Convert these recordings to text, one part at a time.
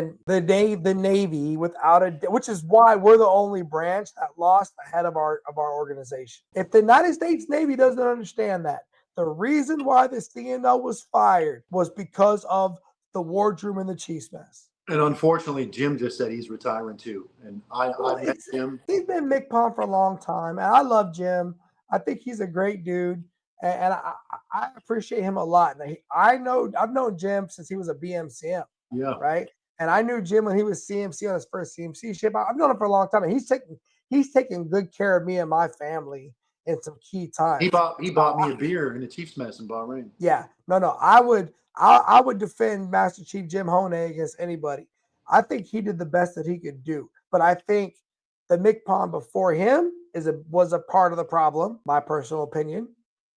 And the Navy, without a, which is why we're the only branch that lost the head of our organization. If the United States Navy doesn't understand that, the reason why the CNO was fired was because of the wardroom and the chief's mess. And unfortunately, Jim just said he's retiring too. And I met Jim. He's been MCPOM for a long time, and I love Jim. I think he's a great dude, and I appreciate him a lot. And I've known Jim since he was a BMCM. Yeah. Right. And I knew Jim when he was CMC on his first CMC ship. I've known him for a long time, and he's taking good care of me and my family in some key times. He bought me a beer in the Chiefs mess in Bahrain. Yeah. No. I would defend Master Chief Jim Hone against anybody. I think he did the best that he could do. But I think the MCPOM before him was a part of the problem, my personal opinion,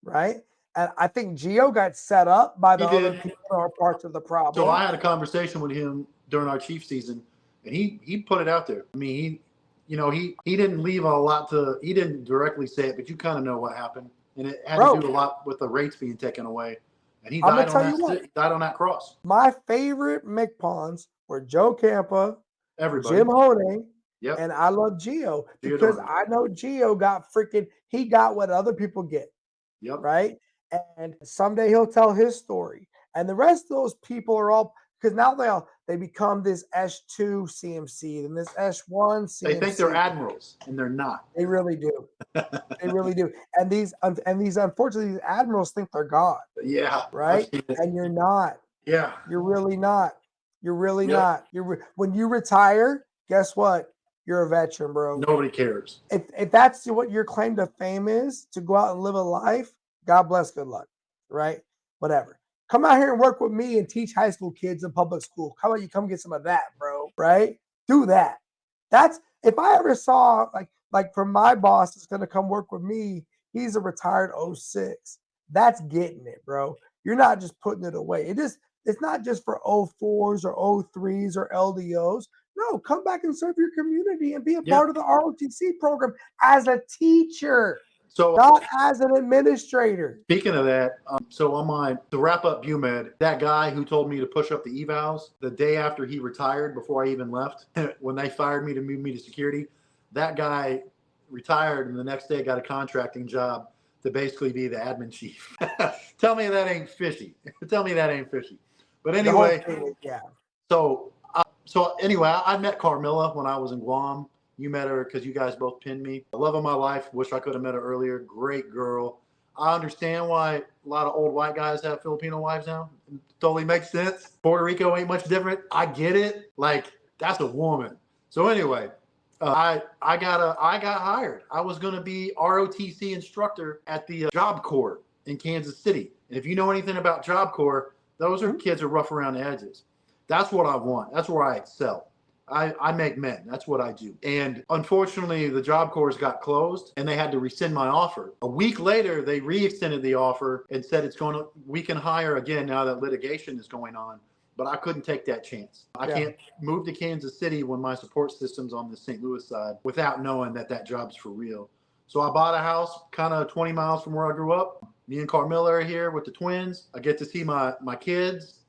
right? And I think Gio got set up by the other people who are parts of the problem. So I had a conversation with him during our Chief season, and he put it out there. I mean, he didn't leave a lot he didn't directly say it, but you kind of know what happened. And it had to do a lot with the rates being taken away. And he died on that cross. My favorite MCPONs were Joe Campa, everybody, Jim Hone, yep, and I love Gio because I know Gio got what other people get. Yep. Right. And someday he'll tell his story. And the rest of those people are all, because now they become this S2 CMC and this S1 CMC. They think they're admirals, and they're not. They really do. They really do. And these unfortunately, these admirals think they're God. Yeah. Right. And you're not. Yeah. You're really not. You're really not. When you retire, guess what? You're a veteran, bro. Nobody cares. If that's what your claim to fame is, to go out and live a life, God bless, good luck, right? Whatever. Come out here and work with me and teach high school kids in public school. How about you come get some of that, bro, right? Do that. That's, if I ever saw, like from my boss that's going to come work with me, he's a retired 06. That's getting it, bro. You're not just putting it away. It's not just for 04s or 03s or LDOs. No, come back and serve your community and be a part of the ROTC program as a teacher. So, not as an administrator. Speaking of that, to wrap up UMed, that guy who told me to push up the evals the day after he retired, before I even left, when they fired me to move me to security, that guy retired and the next day got a contracting job to basically be the admin chief. Tell me that ain't fishy. Tell me that ain't fishy. But anyway, So anyway, I met Carmilla when I was in Guam. You met her because you guys both pinned me. The love of my life. Wish I could have met her earlier. Great girl. I understand why a lot of old white guys have Filipino wives now. It totally makes sense. Puerto Rico ain't much different. I get it. Like, that's a woman. So anyway, I got hired. I was going to be ROTC instructor at the Job Corps in Kansas City. And if you know anything about Job Corps, those are kids who are rough around the edges. That's what I want. That's where I excel. I make men. That's what I do. And unfortunately, the Job Corps got closed and they had to rescind my offer. A week later, they re-extended the offer and said we can hire again now that litigation is going on. But I couldn't take that chance. I can't move to Kansas City when my support system's on the St. Louis side without knowing that job's for real. So I bought a house kind of 20 miles from where I grew up. Me and Carmilla are here with the twins. I get to see my kids.